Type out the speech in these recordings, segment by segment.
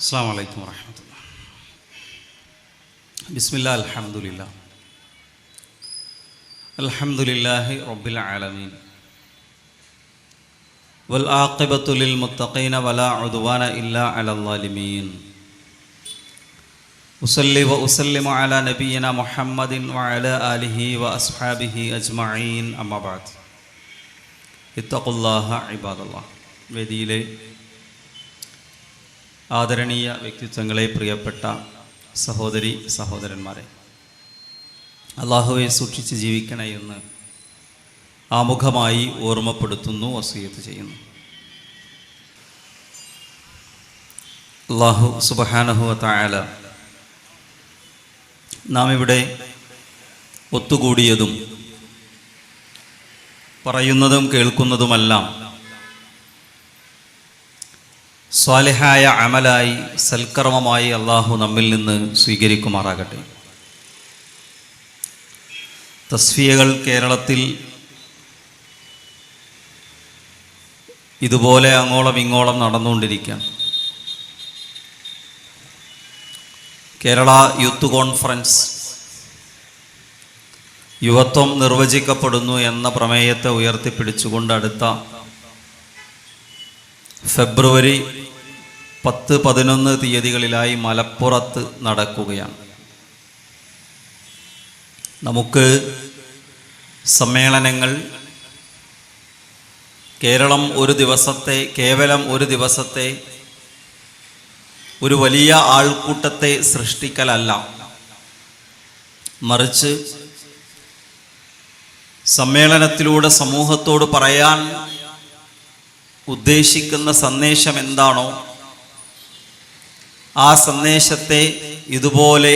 അസ്സലാമു അലൈക്കും വറഹ്മത്തുള്ളാഹി. ബിസ്മില്ലാ അൽഹംദുലില്ലാ അൽഹംദുലില്ലാഹി റബ്ബിൽ ആലമീൻ വൽ ആഖിബത്തു ലിൽ മുത്തഖീന വലാ ഉദ്വാന ഇല്ലാ അലൽ ളാലിമീൻ. ഉസല്ലി വ ഉസല്ലിമു അലാ നബിയിന മുഹമ്മദിൻ വ അലാ ആലിഹി വ അസ്ഹാബിഹി അജ്മഈൻ. അമ്മാ ബഅദ്. ഇത്തഖുല്ലാഹ ഇബാദല്ലാഹ്. വേദിയിലെ ആദരണീയ വ്യക്തിത്വങ്ങളെ, പ്രിയപ്പെട്ട സഹോദരി സഹോദരന്മാരെ, അള്ളാഹുവെ സൂക്ഷിച്ച് ജീവിക്കണേ എന്ന് ആമുഖമായി ഓർമ്മപ്പെടുത്തുന്നു, വസിയത്ത് ചെയ്യുന്നു. അല്ലാഹു സുബ്ഹാനഹു വ തആല നാം ഇവിടെ ഒത്തുകൂടിയതും പറയുന്നതും കേൾക്കുന്നതുമെല്ലാം സ്വാലിഹായ അമലായി, സൽക്കർമ്മമായി അള്ളാഹു നമ്മിൽ നിന്ന് സ്വീകരിക്കുമാറാകട്ടെ. തസ്ഫിയകൾ കേരളത്തിൽ ഇതുപോലെ അങ്ങോളം ഇങ്ങോളം നടന്നുകൊണ്ടിരിക്കുകയാണ്. കേരള യൂത്ത് കോൺഫറൻസ് യുവത്വം നിർവചിക്കപ്പെടുന്നു എന്ന പ്രമേയത്തെ ഉയർത്തിപ്പിടിച്ചുകൊണ്ട് അടുത്ത ഫെബ്രുവരി 10-11 തീയതികളിലായി മലപ്പുറത്ത് നടക്കുകയാണ്. നമുക്ക് സമ്മേളനങ്ങൾ കേവലം ഒരു ദിവസത്തെ ഒരു വലിയ ആൾക്കൂട്ടത്തെ സൃഷ്ടിക്കലല്ല, മറിച്ച് സമ്മേളനത്തിലൂടെ സമൂഹത്തോട് പറയാൻ ഉദ്ദേശിക്കുന്ന സന്ദേശം എന്താണോ ആ സന്ദേശത്തെ ഇതുപോലെ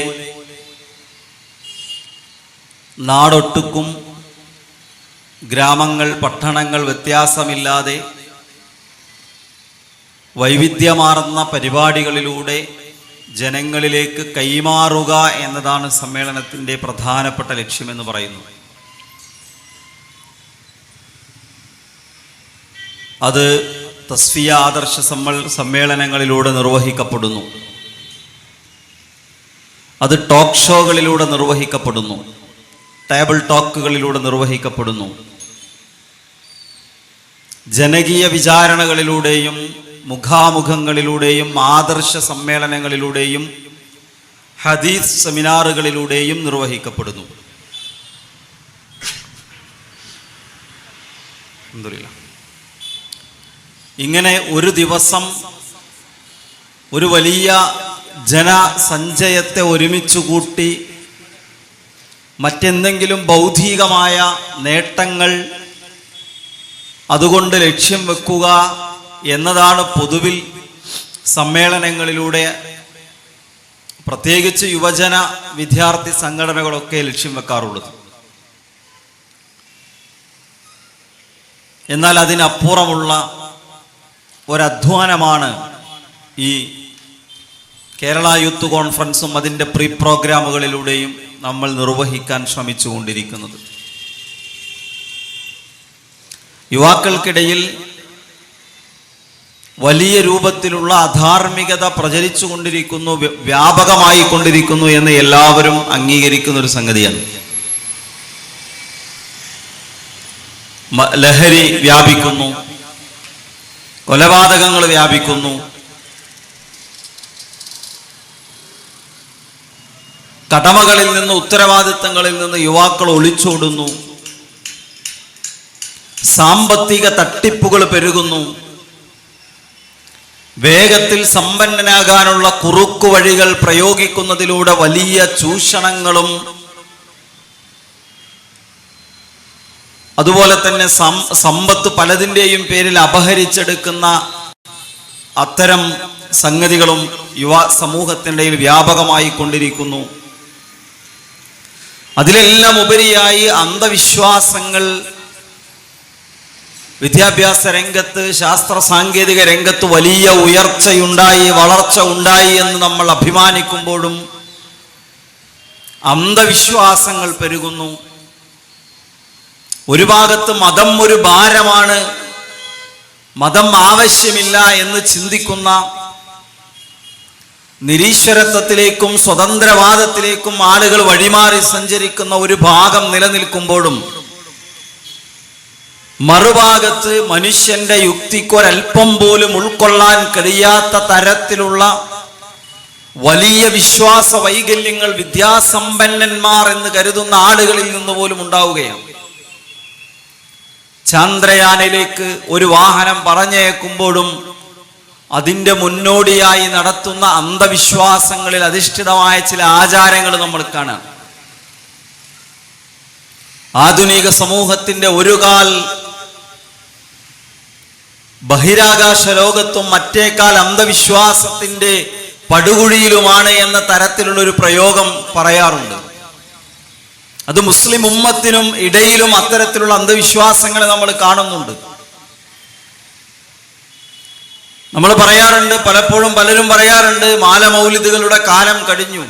നാടൊട്ടുക്കും ഗ്രാമങ്ങൾ, പട്ടണങ്ങൾ വ്യത്യാസമില്ലാതെ വൈവിധ്യമാർന്ന പരിപാടികളിലൂടെ ജനങ്ങളിലേക്ക് കൈമാറുക എന്നതാണ് സമ്മേളനത്തിൻ്റെ പ്രധാനപ്പെട്ട ലക്ഷ്യമെന്ന് പറയുന്നത്. അത് തസ്ഫിയ ആദർശ സമ്മേളനങ്ങളിലൂടെ നിർവഹിക്കപ്പെടുന്നു, അത് ടോക്ക് ഷോകളിലൂടെ നിർവഹിക്കപ്പെടുന്നു, ടേബിൾ ടോക്കുകളിലൂടെ നിർവഹിക്കപ്പെടുന്നു, ജനകീയ വിചാരണകളിലൂടെയും മുഖാമുഖങ്ങളിലൂടെയും ആദർശ സമ്മേളനങ്ങളിലൂടെയും ഹദീസ് സെമിനാറുകളിലൂടെയും നിർവഹിക്കപ്പെടുന്നു. അൽഹംദുലില്ലാഹ്. ഇങ്ങനെ ഒരു ദിവസം ഒരു വലിയ ജനസഞ്ചയത്തെ ഒരുമിച്ച് കൂട്ടി മറ്റെന്തെങ്കിലും ബൗദ്ധികമായ നേട്ടങ്ങൾ അതുകൊണ്ട് ലക്ഷ്യം വെക്കുക എന്നതാണ് പൊതുവിൽ സമ്മേളനങ്ങളിലൂടെ പ്രത്യേകിച്ച് യുവജന വിദ്യാർത്ഥി സംഘടനകളൊക്കെ ലക്ഷ്യം വെക്കാറുള്ളത്. എന്നാൽ അതിനപ്പുറമുള്ള ഒരധ്വാനമാണ് ഈ കേരള യൂത്ത് കോൺഫറൻസും അതിൻ്റെ പ്രീ പ്രോഗ്രാമുകളിലൂടെയും നമ്മൾ നിർവഹിക്കാൻ ശ്രമിച്ചുകൊണ്ടിരിക്കുന്നത്. യുവാക്കൾക്കിടയിൽ വലിയ രൂപത്തിലുള്ള അധാർമികത പ്രചരിച്ചുകൊണ്ടിരിക്കുന്നു, വ്യാപകമായി കൊണ്ടിരിക്കുന്നു എന്ന് എല്ലാവരും അംഗീകരിക്കുന്ന ഒരു സംഗതിയാണ്. ലഹരി വ്യാപിക്കുന്നു, കൊലപാതകങ്ങൾ വ്യാപിക്കുന്നു, കടമകളിൽ നിന്ന്, ഉത്തരവാദിത്തങ്ങളിൽ നിന്ന് യുവാക്കൾ ഒളിച്ചോടുന്നു, സാമ്പത്തിക തട്ടിപ്പുകൾ പെരുകുന്നു, വേഗത്തിൽ സമ്പന്നനാകാനുള്ള കുറുക്കു വഴികൾ പ്രയോഗിക്കുന്നതിലൂടെ വലിയ ചൂഷണങ്ങളും അതുപോലെ തന്നെ സമ്പത്ത് പലതിൻ്റെയും പേരിൽ അപഹരിച്ചെടുക്കുന്ന അത്തരം സംഗതികളും യുവ സമൂഹത്തിൻ്റെ വ്യാപകമായി കൊണ്ടിരിക്കുന്നു. അതിലെല്ലാം ഉപരിയായി അന്ധവിശ്വാസങ്ങൾ വിദ്യാഭ്യാസ രംഗത്ത്, ശാസ്ത്ര സാങ്കേതിക രംഗത്ത് വലിയ വളർച്ച ഉണ്ടായി എന്ന് നമ്മൾ അഭിമാനിക്കുമ്പോഴും അന്ധവിശ്വാസങ്ങൾ പെരുകുന്നു. ഒരു ഭാഗത്ത് മതം ഒരു ഭാരമാണ്, മതം ആവശ്യമില്ല എന്ന് ചിന്തിക്കുന്ന നിരീശ്വരത്വത്തിലേക്കും സ്വതന്ത്രവാദത്തിലേക്കും ആളുകൾ വഴിമാറി സഞ്ചരിക്കുന്ന ഒരു ഭാഗം നിലനിൽക്കുമ്പോഴും മറുഭാഗത്ത് മനുഷ്യന്റെ യുക്തിക്കൊരൽപ്പം പോലും ഉൾക്കൊള്ളാൻ കഴിയാത്ത തരത്തിലുള്ള വലിയ വിശ്വാസ വൈകല്യങ്ങൾ വിദ്യാസമ്പന്നന്മാർ എന്ന് കരുതുന്ന ആളുകളിൽ നിന്ന് പോലും ഉണ്ടാവുകയാണ്. ചന്ദ്രയാനിലേക്ക് ഒരു വാഹനം പറഞ്ഞേക്കുമ്പോഴും അതിൻ്റെ മുന്നോടിയായി നടത്തുന്ന അന്ധവിശ്വാസങ്ങളിൽ അധിഷ്ഠിതമായ ചില ആചാരങ്ങൾ നമ്മൾ കാണാം. ആധുനിക സമൂഹത്തിന്റെ ഒരു കാൽ ബഹിരാകാശ ലോകത്തും മറ്റേക്കാൽ അന്ധവിശ്വാസത്തിന്റെ പടുകുഴിയിലുമാണ് എന്ന തരത്തിലുള്ള ഒരു പ്രയോഗം പറയാറുണ്ട്. അത് മുസ്ലിം ഉമ്മത്തിനും ഇടയിലും അത്തരത്തിലുള്ള അന്ധവിശ്വാസങ്ങളെ നമ്മൾ കാണുന്നുണ്ട്. നമ്മൾ പറയാറുണ്ട്, പലപ്പോഴും പലരും പറയാറുണ്ട്, മാലമൗലിദുകളുടെ കാലം കഴിഞ്ഞു,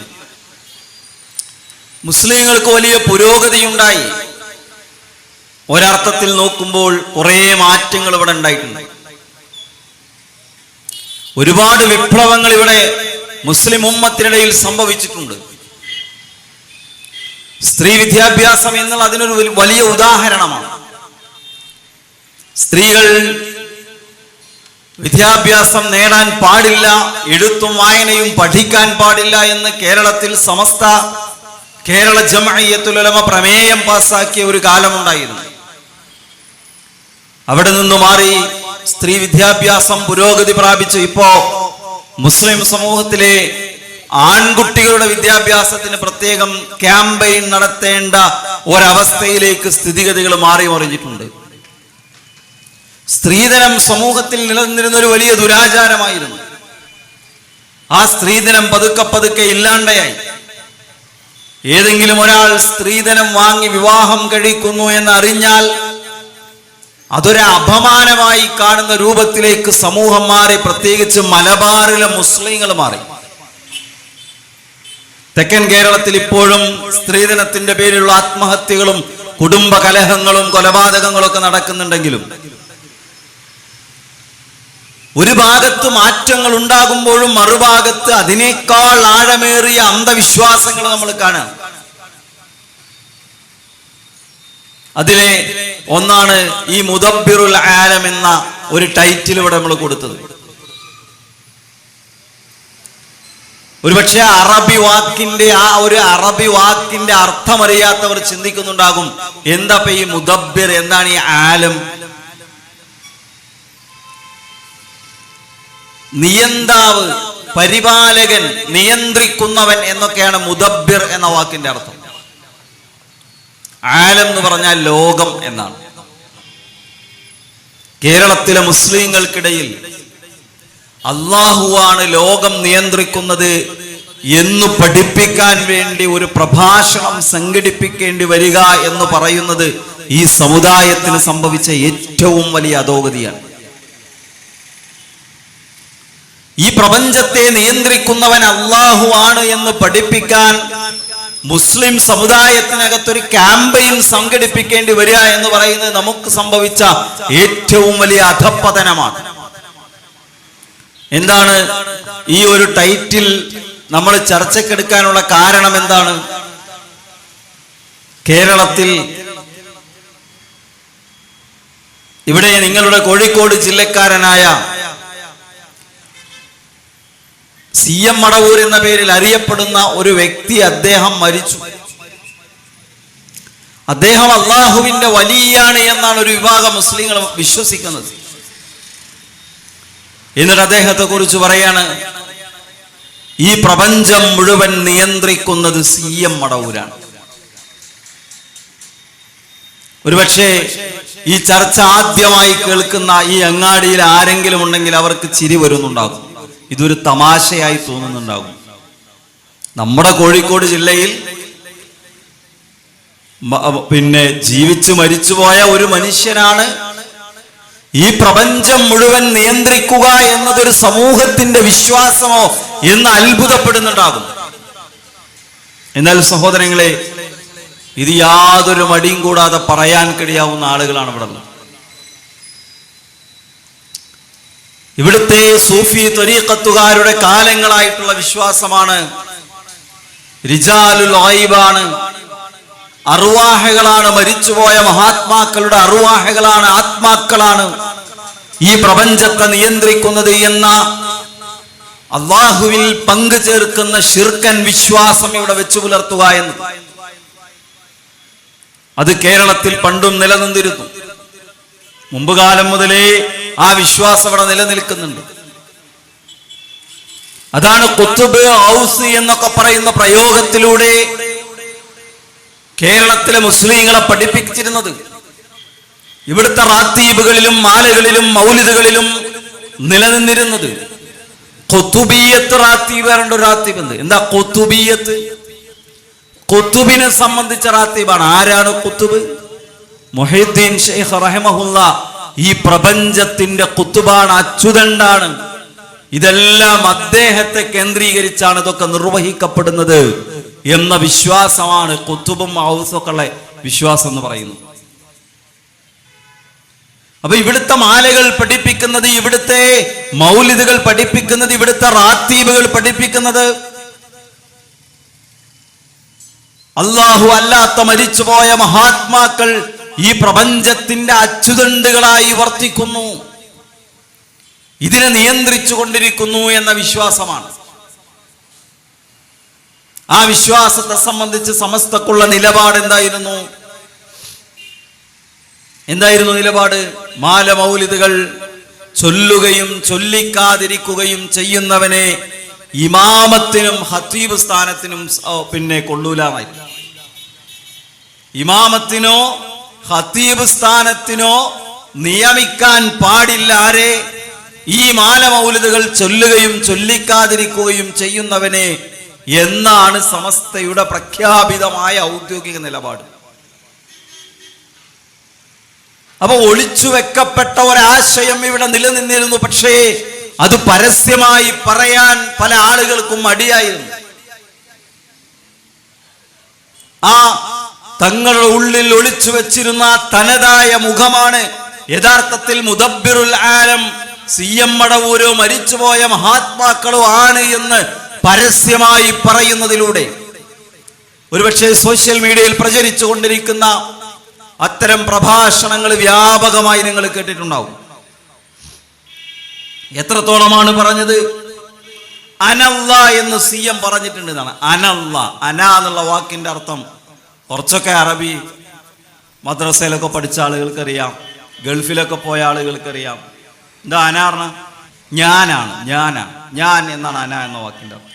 മുസ്ലിങ്ങൾക്ക് വലിയ പുരോഗതിയുണ്ടായി. ഒരർത്ഥത്തിൽ നോക്കുമ്പോൾ കുറേ മാറ്റങ്ങൾ ഇവിടെ ഉണ്ടായിട്ടുണ്ട്. ഒരുപാട് വിപ്ലവങ്ങൾ ഇവിടെ മുസ്ലിം ഉമ്മത്തിനിടയിൽ സംഭവിച്ചിട്ടുണ്ട്. സ്ത്രീ വിദ്യാഭ്യാസം എന്നുള്ള അതിനൊരു വലിയ ഉദാഹരണമാണ്. സ്ത്രീകൾ വിദ്യാഭ്യാസം നേടാൻ പാടില്ല, എഴുത്തും വായനയും പഠിക്കാൻ പാടില്ല എന്ന് കേരളത്തിൽ സമസ്ത കേരള ജംഇയ്യത്തുൽ ഉലമ പ്രമേയം പാസാക്കിയ ഒരു കാലമുണ്ടായിരുന്നു. അവിടെ നിന്ന് മാറി സ്ത്രീ വിദ്യാഭ്യാസം പുരോഗതി പ്രാപിച്ചു. ഇപ്പോ മുസ്ലിം സമൂഹത്തിലെ ആൺകുട്ടികളുടെ വിദ്യാഭ്യാസത്തിന് പ്രത്യേകം ക്യാമ്പയിൻ നടത്തേണ്ട ഒരവസ്ഥയിലേക്ക് സ്ഥിതിഗതികൾ മാറി മറിഞ്ഞിട്ടുണ്ട്. സ്ത്രീധനം സമൂഹത്തിൽ നിലനിന്നിരുന്ന ഒരു വലിയ ദുരാചാരമായിരുന്നു. ആ സ്ത്രീധനം പതുക്കെ പതുക്കെ ഇല്ലാണ്ടായി. ഏതെങ്കിലും ഒരാൾ സ്ത്രീധനം വാങ്ങി വിവാഹം കഴിക്കുന്നു എന്നറിഞ്ഞാൽ അതൊരു അപമാനമായി കാണുന്ന രൂപത്തിലേക്ക് സമൂഹം മാറി. പ്രത്യേകിച്ച് മലബാറിലെ മുസ്ലിങ്ങൾ മാറി. തെക്കൻ കേരളത്തിൽ ഇപ്പോഴും സ്ത്രീധനത്തിന്റെ പേരിലുള്ള ആത്മഹത്യകളും കുടുംബ കലഹങ്ങളും കൊലപാതകങ്ങളും ഒക്കെ നടക്കുന്നുണ്ടെങ്കിലും ഒരു ഭാഗത്ത് മാറ്റങ്ങൾ ഉണ്ടാകുമ്പോഴും മറുഭാഗത്ത് അതിനേക്കാൾ ആഴമേറിയ അന്ധവിശ്വാസങ്ങൾ നമ്മൾ കാണാം. അതിലെ ഒന്നാണ് ഈ മുദബ്ബിറുൽ ആലം എന്ന ഒരു ടൈറ്റിൽ ഇവിടെ നമ്മൾ കൊടുത്തത്. ഒരുപക്ഷെ അറബി വാക്കിന്റെ അർത്ഥമറിയാത്തവർ ചിന്തിക്കുന്നുണ്ടാകും, എന്താ ഈ മുദബ്ബിർ, എന്താണ് ഈ ആലം? നിയന്താവ്, പരിപാലകൻ, നിയന്ത്രിക്കുന്നവൻ എന്നൊക്കെയാണ് മുദബ്ബിർ എന്ന വാക്കിന്റെ അർത്ഥം. ആലം എന്ന് പറഞ്ഞാൽ ലോകം എന്നാണ്. കേരളത്തിലെ മുസ്ലിങ്ങൾക്കിടയിൽ അള്ളാഹുവാണ് ലോകം നിയന്ത്രിക്കുന്നത് എന്ന് പഠിപ്പിക്കാൻ വേണ്ടി ഒരു പ്രഭാഷണം സംഘടിപ്പിക്കേണ്ടി വരിക എന്ന് പറയുന്നത് ഈ സമുദായത്തിന് സംഭവിച്ച ഏറ്റവും വലിയ അധോഗതിയാണ്. ഈ പ്രപഞ്ചത്തെ നിയന്ത്രിക്കുന്നവൻ അള്ളാഹു ആണ് എന്ന് പഠിപ്പിക്കാൻ മുസ്ലിം സമുദായത്തിനകത്തൊരു ക്യാമ്പയിൻ സംഘടിപ്പിക്കേണ്ടി വരിക എന്ന് പറയുന്നത് നമുക്ക് സംഭവിച്ച ഏറ്റവും വലിയ അധപ്പതനമാണ്. എന്താണ് ഈ ഒരു ടൈറ്റിൽ നമ്മൾ ചർച്ചക്കെടുക്കാനുള്ള കാരണം? എന്താണ്? കേരളത്തിൽ ഇവിടെ നിങ്ങളുടെ കോഴിക്കോട് ജില്ലക്കാരനായ CM മടവൂർ എന്ന പേരിൽ അറിയപ്പെടുന്ന ഒരു വ്യക്തി, അദ്ദേഹം മരിച്ചു. അദ്ദേഹം അള്ളാഹുവിന്റെ വലിയാണ് എന്നാണ് ഒരു വിഭാഗം മുസ്ലിങ്ങൾ വിശ്വസിക്കുന്നത്. എന്നിട്ട് അദ്ദേഹത്തെ കുറിച്ച് പറയാണ്, ഈ പ്രപഞ്ചം മുഴുവൻ നിയന്ത്രിക്കുന്നത് CM മടവൂരാണ്. ഒരുപക്ഷെ ഈ ചർച്ച ആദ്യമായി കേൾക്കുന്ന ഈ അങ്ങാടിയിൽ ആരെങ്കിലും ഉണ്ടെങ്കിൽ അവർക്ക് ചിരി വരുന്നുണ്ടാകും, ഇതൊരു തമാശയായി തോന്നുന്നുണ്ടാകും. നമ്മുടെ കോഴിക്കോട് ജില്ലയിൽ ജീവിച്ചു മരിച്ചുപോയ ഒരു മനുഷ്യനാണ് ഈ പ്രപഞ്ചം മുഴുവൻ നിയന്ത്രിക്കുക എന്നതൊരു സമൂഹത്തിന്റെ വിശ്വാസമോ എന്ന് അത്ഭുതപ്പെടുന്നുണ്ടാകും. എന്നാൽ സഹോദരങ്ങളെ, ഇത് യാതൊരു മടിയും കൂടാതെ പറയാൻ കഴിയാവുന്ന ആളുകളാണ് ഇവിടെ ഉള്ളത്. ഇവിടുത്തെ സൂഫി ത്വരീഖത്തുകാരുടെ കാലങ്ങളായിട്ടുള്ള വിശ്വാസമാണ് റിജാലുൽ ഗൈബാണ്, അർവാഹകളാണ്, മരിച്ചുപോയ മഹാത്മാക്കളുടെ അർവാഹകളാണ്, ആത്മാക്കളാണ് ഈ പ്രപഞ്ചത്തെ നിയന്ത്രിക്കുന്നത് എന്ന അള്ളാഹുവിൽ പങ്കു ചേർക്കുന്ന ശിർക്കൻ വിശ്വാസം ഇവിടെ വെച്ചു പുലർത്തുക എന്ന്. അത് കേരളത്തിൽ പണ്ടും നിലനിന്നിരുന്നു. മുമ്പ് കാലം മുതലേ ആ വിശ്വാസം ഇവിടെ നിലനിൽക്കുന്നുണ്ട്. അതാണ് ഖുത്ബ് ഔസ് എന്നൊക്കെ പറയുന്ന പ്രയോഗത്തിലൂടെ കേരളത്തിലെ മുസ്ലിങ്ങളെ പഠിപ്പിച്ചിരുന്നത്. ഇവിടുത്തെ റാത്തീബുകളിലും മാലകളിലും മൗലിദുകളിലും നിലനിന്നിരുന്നത് ഖുതുബിയ്യത്ത് റാത്തീബ് പറഞ്ഞ റാത്തീബ് ഉണ്ട്. എന്താ ഖുതുബിയ്യത്ത്? ഖുതുബിനെ സംബന്ധിച്ച റാത്തീബാണ്. ആരാണ് ഖുതുബ്? മുഹീദ്ദീൻ ശൈഖ് റഹിമഹുല്ല ഈ പ്രപഞ്ചത്തിന്റെ ഖുതുബാണ്, അച്യുതണ്ടാണ്. ഇതെല്ലാം അദ്ദേഹത്തെ കേന്ദ്രീകരിച്ചാണ് ഇതൊക്കെ നിർവഹിക്കപ്പെടുന്നത് എന്ന വിശ്വാസമാണ് ഖുതുബും ഔസൊക്കെയുള്ള വിശ്വാസം എന്ന് പറയുന്നത്. അപ്പൊ ഇവിടുത്തെ മാലകൾ പഠിപ്പിക്കുന്നത്, ഇവിടുത്തെ മൗലിദുകൾ പഠിപ്പിക്കുന്നത്, ഇവിടുത്തെ റാത്തീബുകൾ പഠിപ്പിക്കുന്നത് അല്ലാഹു അല്ലാത്ത മരിച്ചുപോയ മഹാത്മാക്കൾ ഈ പ്രപഞ്ചത്തിന്റെ അച്യുതണ്ടുകളായി വർത്തിക്കുന്നു, ഇതിനെ നിയന്ത്രിച്ചു കൊണ്ടിരിക്കുന്നു എന്ന വിശ്വാസമാണ്. ആ വിശ്വാസത്തെ സംബന്ധിച്ച് സമസ്തക്കുള്ള നിലപാട് എന്തായിരുന്നു? നിലപാട്? മാല മൗലിദുകൾ ചൊല്ലുകയും ചൊല്ലിക്കാതിരിക്കുകയും ചെയ്യുന്നവനെ ഇമാമത്തിനും ഖതീബ് സ്ഥാനത്തിനും കൊള്ളൂലായി. ഇമാമത്തിനോ ഖതീബ് സ്ഥാനത്തിനോ നിയമിക്കാൻ പാടില്ല ആരെ? ഈ മാല മൗലിദുകൾ ചൊല്ലുകയും ചൊല്ലിക്കാതിരിക്കുകയും ചെയ്യുന്നവനെ എന്നാണ് സമസ്തയുടെ പ്രഖ്യാപിതമായ ഔദ്യോഗിക നിലപാട്. അപ്പൊ ഒളിച്ചു വെക്കപ്പെട്ട ഒരാശയം ഇവിടെ നിലനിന്നിരുന്നു. പക്ഷേ അത് പരസ്യമായി പറയാൻ പല ആളുകൾക്കും മടിയായിരുന്നു. ആ തങ്ങളുടെ ഉള്ളിൽ ഒളിച്ചു വെച്ചിരുന്ന തനതായ മുഖമാണ് യഥാർത്ഥത്തിൽ മുദബ്ബിറുൽ ആലം CM മടവൂരോ മരിച്ചുപോയ മഹാത്മാക്കളോ ആണ് എന്ന് പരസ്യമായി പറയുന്നതിലൂടെ ഒരുപക്ഷെ സോഷ്യൽ മീഡിയയിൽ പ്രചരിച്ചു കൊണ്ടിരിക്കുന്ന അത്തരം പ്രഭാഷണങ്ങൾ വ്യാപകമായി നിങ്ങൾ കേട്ടിട്ടുണ്ടാവും. എത്രത്തോളമാണ് പറഞ്ഞത്? അനല്ല എന്ന് CM പറഞ്ഞിട്ടുണ്ട് എന്നാണ്. അനല്ല, അന എന്നുള്ള വാക്കിന്റെ അർത്ഥം കുറച്ചൊക്കെ അറബി മദ്രസയിലൊക്കെ പഠിച്ച ആളുകൾക്കറിയാം, ഗൾഫിലൊക്കെ പോയ ആളുകൾക്കറിയാം. എന്താ അന പറഞ്ഞ? ഞാനാണ്, ഞാൻ എന്നാണ് അന എന്ന വാക്കിന്റെ അർത്ഥം.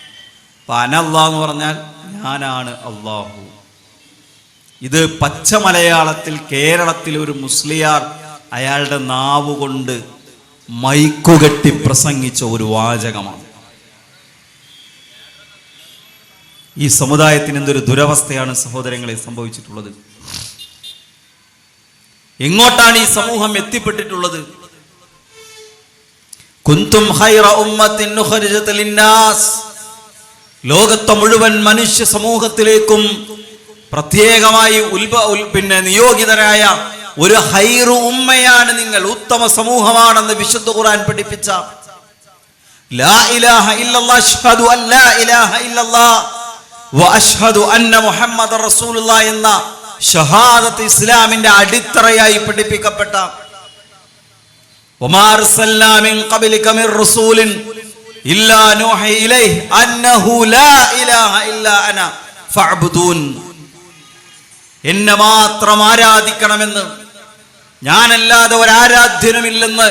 അപ്പൊ അനല്ല എന്ന് പറഞ്ഞാൽ ഞാനാണ് അള്ളാഹു. ഇത് പച്ച മലയാളത്തിൽ കേരളത്തിൽ ഒരു മുസ്ലിയാർ അയാളുടെ നാവുകൊണ്ട് മൈക്കുകെട്ടി പ്രസംഗിച്ച ഒരു വാചകമാണ്. ഈ സമുദായത്തിന് എന്തൊരു ദുരവസ്ഥയാണ് സഹോദരങ്ങളെ സംഭവിച്ചിട്ടുള്ളത്. എങ്ങോട്ടാണ് ഈ സമൂഹം എത്തിപ്പെട്ടിട്ടുള്ളത്? കുന്തും ഖൈറ ഉമ്മത്തിൻ ഉഖ്രിജത് ലിന്നാസ്, ലോകത്തെ മുഴുവൻ മനുഷ്യ സമൂഹത്തിലേക്കും പ്രത്യേകമായി നിയോഗിതരായ ഒരു ഹൈറു ഉമ്മയാണ് നിങ്ങൾ, ഉത്തമ സമൂഹമാണെന്ന് വിശുദ്ധ ഖുർആൻ പഠിപ്പിച്ച ലാ ഇലാഹ ഇല്ലല്ലാഹ് അഷ്ഹദു അൻ ലാ ഇലാഹ ഇല്ലല്ലാഹ് വ അഷ്ഹദു അന്ന മുഹമ്മദർ റസൂലുള്ളാഹ് എന്ന ഷഹാദത്ത് ഇസ്ലാമിന്റെ അടിത്തറയായി പഠിപ്പിക്കപ്പെട്ട വമാ അർസൽനാ മിൻ ഖബ്ലിക മിർ റസൂലിൻ ഇല്ലാ നൂഹി ഇലൈഹി അന്നഹു ലാ ഇലാഹ ഇല്ലാ അന ഫഅബ്ദൂൻ, എന്നെ മാത്രം ആരാധിക്കണമെന്ന്, ഞാനല്ലാതെ ഒരാരാധ്യനുമില്ലെന്ന്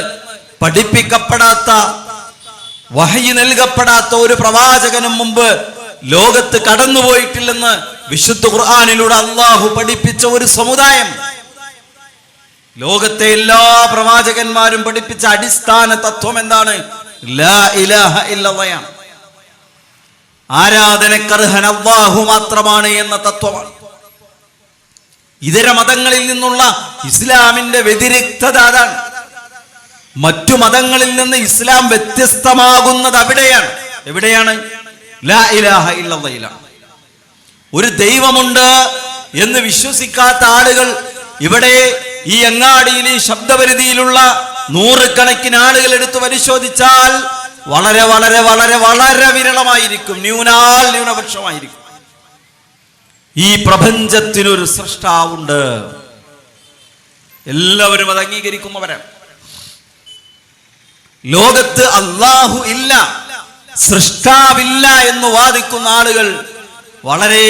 പഠിപ്പിക്കപ്പെടാത്ത, വഹയി നൽകപ്പെടാത്ത ഒരു പ്രവാചകനും മുമ്പ് ലോകത്ത് കടന്നുപോയിട്ടില്ലെന്ന് വിശുദ്ധ ഖുർആനിലൂടെ അല്ലാഹു പഠിപ്പിച്ച ഒരു സമുദായം. ലോകത്തെ എല്ലാ പ്രവാചകന്മാരും പഠിപ്പിച്ച അടിസ്ഥാന തത്വം എന്താണ്? ലാ ഇലാഹ ഇല്ലല്ലാഹ്, ആരാധനക്കർഹൻ അല്ലാഹു മാത്രമാണ് എന്ന തത്വമാണ്. ഇതര മതങ്ങളിൽ നിന്നുള്ള ഇസ്ലാമിന്റെ വ്യതിരിക്തത അതാണ്. മറ്റു മതങ്ങളിൽ നിന്ന് ഇസ്ലാം വ്യത്യസ്തമാകുന്നത് അവിടെയാണ്. എവിടെയാണ്? ലാ ഇലാഹ ഇല്ലല്ലാഹ്. ഒരു ദൈവമുണ്ട് എന്ന് വിശ്വസിക്കാത്ത ആളുകൾ ഇവിടെ ഈ അങ്ങാടിയിൽ, ഈ ശബ്ദപരിധിയിലുള്ള നൂറുകണക്കിന് ആളുകൾ എടുത്ത് പരിശോധിച്ചാൽ വളരെ വളരെ വളരെ വളരെ വിരളമായിരിക്കും, ന്യൂനപക്ഷമായിരിക്കും. ഈ പ്രപഞ്ചത്തിനൊരു സൃഷ്ടാവുണ്ട്. എല്ലാവരും അത് അംഗീകരിക്കുന്നവരാണ്. ലോകത്ത് അല്ലാഹു ഇല്ല, സൃഷ്ടാവില്ല എന്ന് വാദിക്കുന്ന ആളുകൾ വളരെ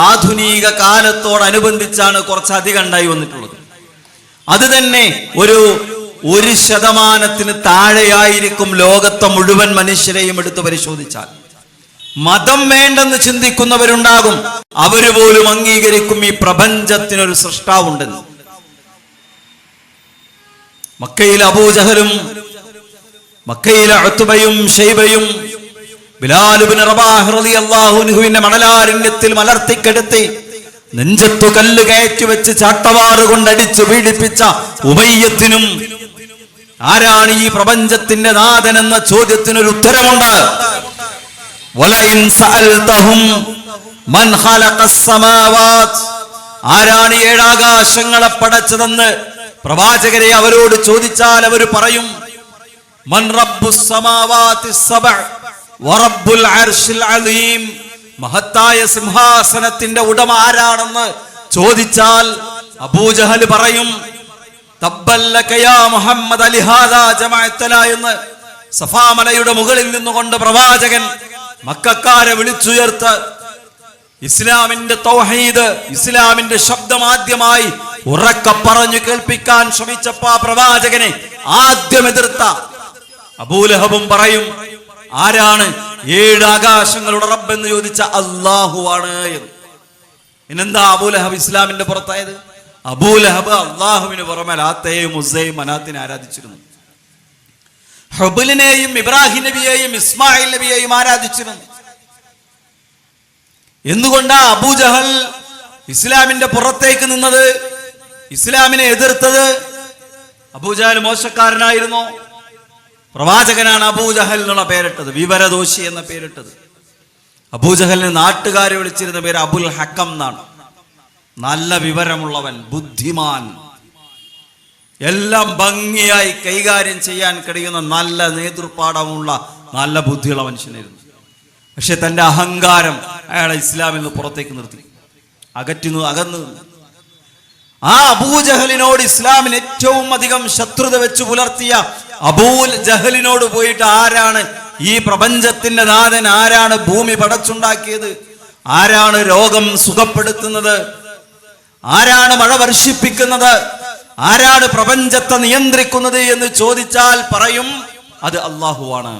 ആധുനിക കാലത്തോടനുബന്ധിച്ചാണ് കുറച്ചധികം ഉണ്ടായി വന്നിട്ടുള്ളത്. അത് തന്നെ ഒരു 1% താഴെയായിരിക്കും ലോകത്തെ മുഴുവൻ മനുഷ്യരെയും എടുത്ത് പരിശോധിച്ചാൽ. മതം വേണ്ടെന്ന് ചിന്തിക്കുന്നവരുണ്ടാകും, അവര് പോലും അംഗീകരിക്കും ഈ പ്രപഞ്ചത്തിനൊരു സൃഷ്ടാവുണ്ടെന്ന്. മക്കയിലെ അബൂജഹലും മക്കയിലെ ഉത്ബയും ഷൈബയും ബിലാൽ ഇബ്നു റബാഹ് റളിയല്ലാഹു അൻഹുവിന്റെ മണലാരണ്യത്തിൽ മലർത്തിക്കെടുത്തി നെഞ്ചത്തു കല്ല് കയറ്റി വെച്ച് ചാട്ടവാറ് കൊണ്ടടിച്ച് പീഡിപ്പിച്ച ഉമയ്യത്തിനും ആരാണ് ഈ പ്രപഞ്ചത്തിന്റെ നാഥൻ എന്ന ചോദ്യത്തിനൊരു ഉത്തരമുണ്ട്. വലഇൻ സഅൽതഹും മൻ ഖലഖസ് സമാവാത്, ആരാണ് ഏഴാകാശങ്ങളെ പടച്ചതെന്ന് പ്രവാചകരെ അവരോട് ചോദിച്ചാൽ അവർ പറയും മൻ റബ്ബുസ് സമാവാതി സബഅ വറബ്ബുൽ അർശിൽ അലീം, മഹത്തായ സിംഹാസനത്തിന്റെ ഉടമ ആരാണെന്ന് ചോദിച്ചാൽ അബൂജഹൽ പറയും തബ്ബല്ലക യാ മുഹമ്മദ് അലിഹാദാ ജമഅതനാ എന്ന്. സഫാ മലയുടെ മുകളിൽ നിന്നുകൊണ്ട് പ്രവാചകൻ മക്കക്കാരെ വിളിച്ചുയർത്ത് ഇസ്ലാമിന്റെ തൗഹീദ്, ഇസ്ലാമിന്റെ ശബ്ദം ആദ്യമായി ഉറക്കെ പറഞ്ഞു കേൾപ്പിക്കാൻ ശ്രമിച്ചപ്പോൾ പ്രവാചകനെ ആദ്യം എതിർത്ത അബൂലഹബും പറയും ആരാണ് 7 ആകാശങ്ങളുടെ റബ്ബ് എന്ന് ചോദിച്ച അല്ലാഹുവാണ് എന്ന്. പിന്നെന്താ അബൂലഹബ് ഇസ്ലാമിന്റെ പുറത്തായത്? അബൂലഹബ് അള്ളാഹുവിന് പുറമെ ലാത്തയെയും ഉസ്സയെയും മനാത്തിനെ ആരാധിച്ചിരുന്നു. ഹുബലിനെയും ഇബ്രാഹിം നബിയെയും ഇസ്മായിൽ നബിയെയും ആരാധിച്ചിരുന്നു. എന്തുകൊണ്ടാ അബൂജഹൽ ഇസ്ലാമിന്റെ പുറത്തേക്ക് നിന്നത്, ഇസ്ലാമിനെ എതിർത്തത്? അബൂജഹൽ മോശക്കാരനായിരുന്നു. പ്രവാചകനാണ് അബൂജഹൽ എന്നുള്ള പേരിട്ടത്, വിവരദോഷി എന്ന പേരിട്ടത്. അബൂജഹലിന് നാട്ടുകാരെ വിളിച്ചിരുന്ന പേര് അബുൽ ഹക്കം എന്നാണ്. നല്ല വിവരമുള്ളവൻ, ബുദ്ധിമാൻ, എല്ലാം ഭംഗിയായി കൈകാര്യം ചെയ്യാൻ കഴിയുന്ന നല്ല നേതൃപാഠമുള്ള നല്ല ബുദ്ധിയുള്ള മനുഷ്യനായിരുന്നു. പക്ഷെ തന്റെ അഹങ്കാരം അയാളെ ഇസ്ലാമിൽ നിന്ന് പുറത്തേക്ക് നിർത്തി, അകന്നു. ആ അബൂജഹലിനോട് ഇസ്ലാമിന് ഏറ്റവും അധികം ശത്രുത വെച്ച് പുലർത്തിയ അബൂജഹലിനോട് പോയിട്ട് ആരാണ് ഈ പ്രപഞ്ചത്തിന്റെ നാഥൻ, ആരാണ് ഭൂമി പടച്ചുണ്ടാക്കിയത്, ആരാണ് രോഗം സുഖപ്പെടുത്തുന്നത്, ആരാണ് മഴ വർഷിപ്പിക്കുന്നത്, ആരാണ് പ്രപഞ്ചത്തെ നിയന്ത്രിക്കുന്നത് എന്ന് ചോദിച്ചാൽ പറയും അത് അല്ലാഹുവാണ്.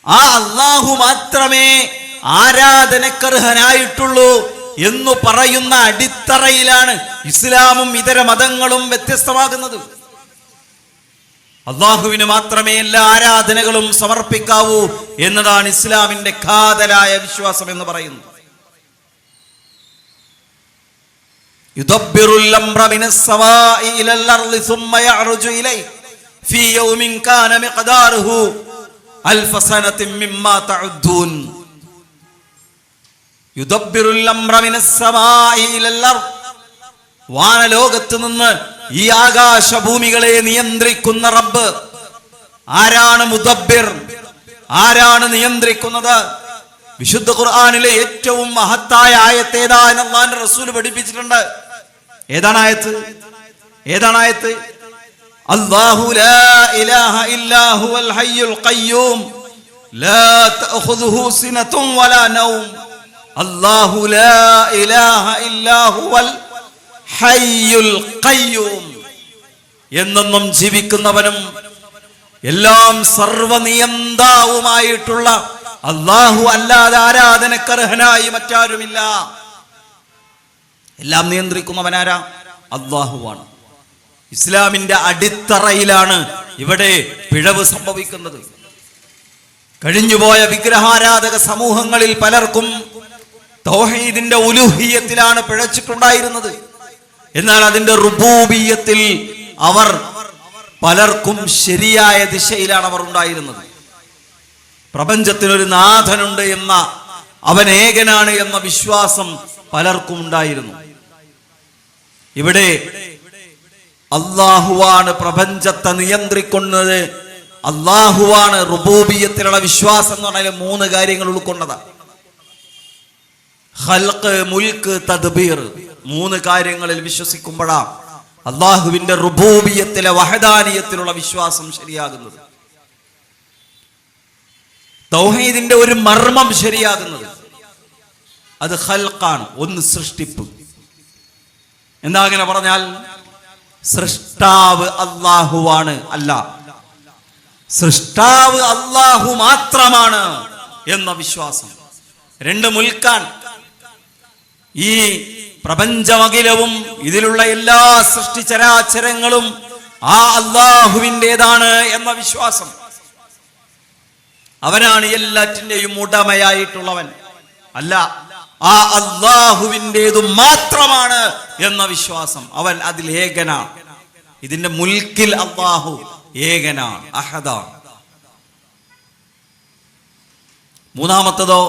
ആ അല്ലാഹു മാത്രമേ ആരാധനക്കർഹനായിട്ടുള്ളൂ എന്ന് പറയുന്ന അടിത്തറയിലാണ് ഇസ്ലാമും ഇതര മതങ്ങളും വ്യത്യസ്തമാകുന്നത്. അല്ലാഹുവിന് മാത്രമേ എല്ലാ ആരാധനകളും സമർപ്പിക്കാവൂ എന്നതാണ് ഇസ്ലാമിന്റെ കാതലായ വിശ്വാസം എന്ന് പറയുന്നത്. യുദബ്ബിറുൽ അംറ മിനസ് സമാഇ ഇലൽ അർളി സുമ്മ യഅ്റുജു ഇലൈഹി ഫീ യൗമിൻ കാന മിഖ്ദാറുഹു അൽഫ സനത്തിൻ മിമ്മാ തഉദ്ദൂൻ. യുദബ്ബിറുൽ അംറ മിനസ് സമാഇ ഇലൽ അർളി, വാനലോകത്ത് നിന്ന് ഈ ആകാശഭൂമികളെ നിയന്ത്രിക്കുന്ന റബ്ബ് ആരാണ്? മുദബ്ബിർ, ആരാണ് നിയന്ത്രിക്കുന്നത്? വിശുദ്ധ ഖുർആനിലെ ഏറ്റവും മഹത്തായ ആയത്ത് ഏതാ എന്ന് അല്ലാഹുവിന്റെ റസൂൽ പഠിപ്പിച്ചിട്ടുണ്ട്. ഏതാണ് ആയത്ത്? അല്ലാഹു ലാ ഇലാഹ ഇല്ലാ ഹുവൽ ഹയ്യുൽ ഖയ്യൂം ലാ തഅഖുദുഹു സിനത്തുൻ വലാ നൗം. അല്ലാഹു ലാ ഇലാഹ ഇല്ലാ ഹുവൽ ഹയ്യുൽ ഖയ്യൂം, എന്നെന്നും ജീവിക്കുന്നവനും എല്ലാം സർവനിയന്താവുമായിട്ടുള്ള അല്ലാഹു അല്ലാതെ ആരാധനക്കർഹനായി മറ്റാരുമില്ല. എല്ലാം നിയന്ത്രിക്കുന്നവനാരാ? അല്ലാഹുവാണ്. ഇസ്ലാമിന്റെ അടിത്തറയിലാണ് ഇവിടെ പിഴവ് സംഭവിക്കുന്നത്. കഴിഞ്ഞുപോയ വിഗ്രഹാരാധക സമൂഹങ്ങളിൽ പലർക്കും തൗഹീദിന്റെ ഉലൂഹിയത്തിലാണ് പിഴച്ചിട്ടുണ്ടായിരുന്നത്. എന്നാൽ അതിന്റെ റുബൂബിയത്തിൽ അവർ പലർക്കും ശരിയായ ദിശയിലാണ് അവർ ഉണ്ടായിരുന്നത്. പ്രപഞ്ചത്തിനൊരു നാഥനുണ്ട് എന്ന, അവൻ ഏകനാണ് എന്ന വിശ്വാസം പലർക്കും ഉണ്ടായിരുന്നു. ഇവിടെ അള്ളാഹുവാണ് പ്രപഞ്ചത്തെ നിയന്ത്രിക്കുന്നത്, അള്ളാഹുവാണ്. റുബൂബിയ്യത്തിലുള്ള വിശ്വാസം എന്ന് പറഞ്ഞാൽ 3 കാര്യങ്ങൾ ഉൾക്കൊണ്ടതാണ്. ഖൽഖ്, മുൽക്ക്, തദ്ബീർ. 3 കാര്യങ്ങളിൽ വിശ്വസിക്കുമ്പോഴാണ് അള്ളാഹുവിന്റെ റുബൂബിയ്യത്തിലെ വഹദാനിയത്തിലുള്ള വിശ്വാസം ശരിയാകുന്നത്, തൗഹീദിന്റെ ഒരു മർമ്മം ശരിയാകുന്നത്. അത് ഖൽഖാണ്, ഒന്ന് സൃഷ്ടിപ്പ്. എന്താ അങ്ങനെ പറഞ്ഞാൽ? സൃഷ്ടാവ് അള്ളാഹുവാണ്, അല്ല സൃഷ്ടാവ് അള്ളാഹു മാത്രമാണ് എന്ന വിശ്വാസം. 2 മുൽക്കാൻ, ഈ പ്രപഞ്ചമഖിലവും ഇതിലുള്ള എല്ലാ സൃഷ്ടിചരാചരങ്ങളും ആ അള്ളാഹുവിൻ്റെതാണ് എന്ന വിശ്വാസം. അവനാണ് എല്ലാറ്റിൻ്റെയും ഉടമയായിട്ടുള്ളവൻ, അല്ല ആ അള്ളാഹുവിൻ്റെതു മാത്രമാണ് എന്ന വിശ്വാസം. അവൻ അതിൽ ഏകനാണ്. ഇതിന്റെ മുൽക്കിൽ അള്ളാഹു ഏകനാണ്, അഹദാണ്. 3-മത്തതോ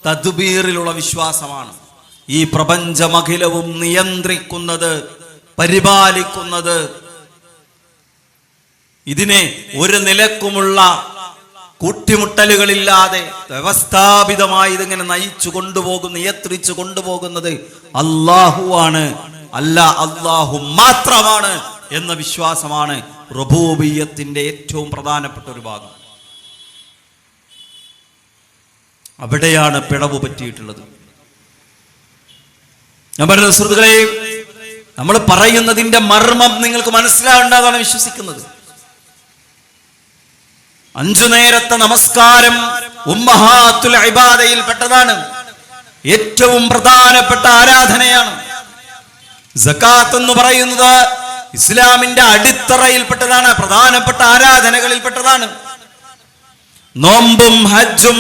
തദ്ബീറിലുള്ള വിശ്വാസമാണ്. ഈ പ്രപഞ്ചമഖിലവും നിയന്ത്രിക്കുന്നത്, പരിപാലിക്കുന്നത്, ഇതിനെ ഒരു നിലക്കുമുള്ള കൂട്ടിമുട്ടലുകളില്ലാതെ വ്യവസ്ഥാപിതമായി ഇതിങ്ങനെ നയിച്ചു കൊണ്ടുപോകുന്ന, നിയന്ത്രിച്ചു കൊണ്ടുപോകുന്നത് അള്ളാഹുവാണ്, അല്ല അള്ളാഹു മാത്രമാണ് എന്ന വിശ്വാസമാണ് റുബൂബിയ്യത്തിന്റെ ഏറ്റവും പ്രധാനപ്പെട്ട ഒരു ഭാഗം. അവിടെയാണ് പിഴവ് പറ്റിയിട്ടുള്ളത്. ഞാൻ പറയുന്ന സുഹൃത്തുക്കളെ, നമ്മൾ പറയുന്നതിന്റെ മർമ്മം നിങ്ങൾക്ക് മനസ്സിലാവേണ്ടതാണ് വിശ്വസിക്കുന്നത്. 5 നേരത്തെ നമസ്കാരം ഉമ്മഹാത്തുൽ ഇബാദയിൽ പെട്ടതാണ്, ഏറ്റവും പ്രധാനപ്പെട്ട ആരാധനയാണ്. സകാത്ത് എന്ന് പറയുന്നത് ഇസ്ലാമിന്റെ അടിത്തറയിൽപ്പെട്ടതാണ്, പ്രധാനപ്പെട്ട ആരാധനകളിൽപ്പെട്ടതാണ്. നോമ്പും ഹജ്ജും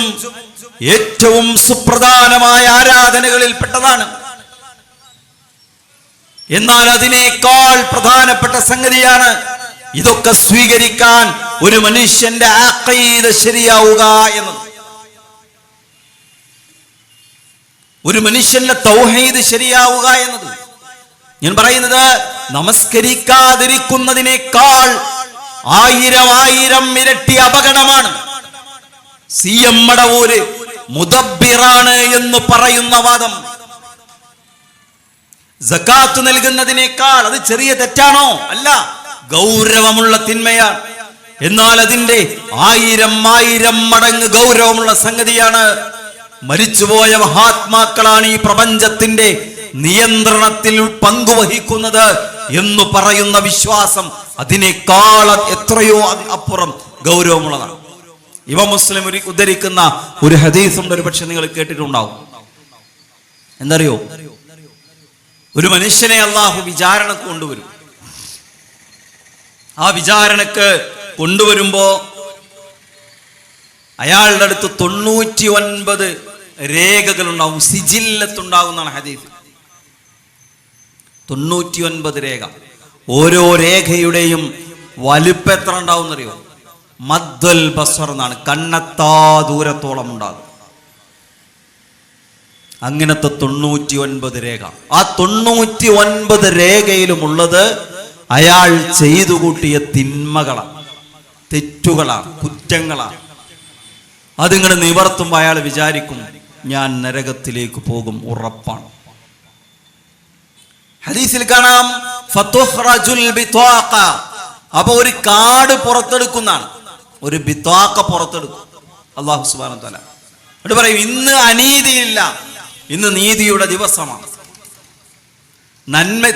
ഏറ്റവും സുപ്രധാനമായ ആരാധനകളിൽപ്പെട്ടതാണ്. എന്നാൽ അതിനേക്കാൾ പ്രധാനപ്പെട്ട സംഗതിയാണ് ഇതൊക്കെ സ്വീകരിക്കാൻ ഒരു മനുഷ്യന്റെ അഖീദ ശരിയാവുക എന്നത്, ഒരു മനുഷ്യന്റെ തൗഹീദ് ശരിയാവുക എന്നത്. ഞാൻ പറയുന്നത് നമസ്കരിക്കാതിരിക്കുന്നതിനേക്കാൾ 1000 ഇരട്ടി അപകടമാണ്. CM മടവൂര് മുദബ്ബിറാണ് എന്ന് പറയുന്ന വാദം. സകാത്ത് നൽകുന്നതിനേക്കാൾ അത് ചെറിയ തെറ്റാണോ? അല്ല, ഗൗരവമുള്ള തിന്മയാണ്. എന്നാൽ അതിന്റെ 1000 മടങ്ങ് ഗൗരവമുള്ള സംഗതിയാണ്. മരിച്ചുപോയ മഹാത്മാക്കളാണ് ഈ പ്രപഞ്ചത്തിന്റെ നിയന്ത്രണത്തിൽ പങ്കുവഹിക്കുന്നത് എന്ന് പറയുന്ന വിശ്വാസം അതിനേക്കാൾ എത്രയോ അപ്പുറം ഗൗരവമുള്ളതാണ്. ഇമാം മുസ്ലിം ഉദ്ധരിക്കുന്ന ഒരു ഹദീസുണ്ട്, ഒരു പക്ഷെ നിങ്ങൾ കേട്ടിട്ടുണ്ടാവും. എന്തറിയോ? ഒരു മനുഷ്യനെ അള്ളാഹു വിചാരണക്ക് കൊണ്ടുവരും. ആ വിചാരണക്ക് കൊണ്ടുവരുമ്പോ അയാളുടെ അടുത്ത് 99 രേഖകളുണ്ടാവും, സിജില്ലത്തുണ്ടാകുന്നതാണ് ഹദീസ്. 99 രേഖ. ഓരോ രേഖയുടെയും വലിപ്പം എത്ര ഉണ്ടാവും എന്നറിയോ? മദ്ദൽ ബസ്വർ എന്നാണ്, കണ്ണെത്താ ദൂരത്തോളം ഉണ്ടാകും. അങ്ങനത്തെ 99 രേഖ. ആ 99 രേഖയിലുമുള്ളത് അയാൾ ചെയ്തു കൂട്ടിയ തിന്മകളാണ്, തെറ്റുകളാണ്, കുറ്റങ്ങളാണ്. അതിങ്ങനെ നിവർത്തുമ്പോൾ അയാൾ വിചാരിക്കും ഞാൻ നരകത്തിലേക്ക് പോകും, ഉറപ്പാണ്. ഹദീസിൽ കാണാം ഫതുഖ്റജുൽ ബിത്വാഖ. അപ്പൊ ഒരു കാർഡ് പുറത്തെടുക്കുന്നതാണ്, ഒരു ബിത്വാഖ പുറത്തെടുക്കും അല്ലാഹു സുബ്ഹാനഹു വ തആല. എന്നിട്ട് പറയും ഇന്ന് അനീതിയില്ല, ഇന്ന് നീതിയുടെ ദിവസമാണ്.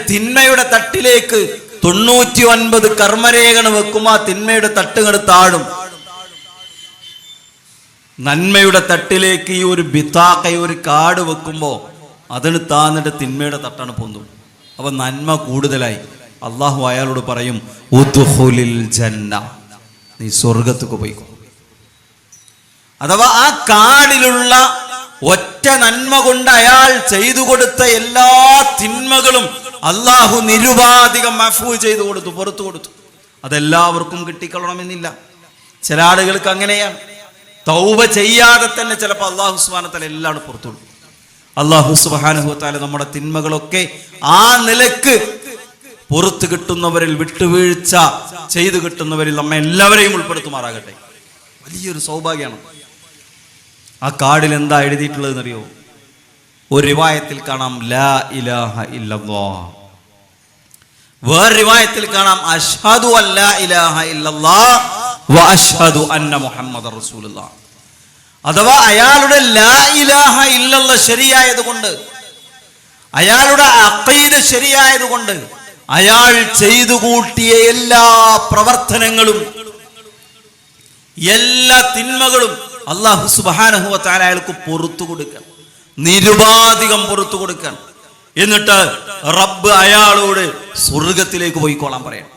തിന്മയുടെ തട്ടിലേക്ക് 99 കർമ്മരേഖകൾ വെക്കുമ്പോ ആ തിന്മയുടെ തട്ടുകൾ താഴും. നന്മയുടെ തട്ടിലേക്ക് ഈ ഒരു ബിത്വാഖ, ഒരു കാർഡ് വെക്കുമ്പോ അതിന് താന്നിട്ട് തിന്മയുടെ തട്ടാണ് പൊന്തും. അപ്പൊ നന്മ കൂടുതലായി. അള്ളാഹു അയാളോട് പറയും ഉദ്ഖുലിൽ ജന്ന, നീ സ്വർഗത്തേക്ക് പോയിക്കോ. അഥവാ ആ കാർഡിലുള്ള ഒറ്റ നന്മ കൊണ്ട് അയാൾ ചെയ്തു കൊടുത്ത എല്ലാ തിന്മകളും അള്ളാഹു നിരുപാധികം മഅഫൂ ചെയ്തു കൊടുത്തു, പുറത്തു കൊടുത്തു. അതെല്ലാവർക്കും കിട്ടിക്കൊള്ളണമെന്നില്ല. ചില ആളുകൾക്ക് അങ്ങനെയാണ്. തൗബ ചെയ്യാതെ തന്നെ ചിലപ്പോൾ അള്ളാഹു സുബ്ഹാനഹു വ തആല എല്ലാം പുറത്തു കൊടുക്കും. അള്ളാഹു സുബ്ഹാനഹു വ തആല നമ്മുടെ തിന്മകളൊക്കെ ആ നിലക്ക് പുറത്തു കിട്ടുന്നവരിൽ, വിട്ടുവീഴ്ച ചെയ്തു കിട്ടുന്നവരിൽ നമ്മെ എല്ലാവരെയും ഉൾപ്പെടുത്തുമാറാകട്ടെ. വലിയൊരു സൗഭാഗ്യമാണ്. ആ കാർഡിൽ എന്താ എഴുതിയിട്ടുള്ളതെന്നറിയോ? ഒരു റിവായത്തിൽ കാണാം ലാ ഇലാഹ ഇല്ലല്ലാഹ്, വേറെ റിവായത്തിൽ കാണാം അഷ്ഹദു അല്ലാ ഇലാഹ ഇല്ലല്ലാഹ് വ അഷ്ഹദു അന്ന മുഹമ്മദർ റസൂലുള്ളാഹ്. അഥവാ അയാളുടെ ലാ ഇലാഹ ഇല്ലല്ലാഹ് ശരിയായതുകൊണ്ട്, അയാളുടെ അഖീദ ശരിയായതുകൊണ്ട്, അയാൾ ചെയ്തു കൂട്ടിയ എല്ലാ പ്രവർത്തനങ്ങളും, എല്ലാ തിന്മകളും അല്ലാഹു സുബ്ഹാനഹു വ തആല അയാൾക്ക് പുറത്തു കൊടുക്കാൻ, നിരുപാധികം പുറത്തു കൊടുക്കാൻ. എന്നിട്ട് റബ്ബ് അയാളോട് സ്വർഗത്തിലേക്ക് പോയിക്കോളാൻ പറയാം.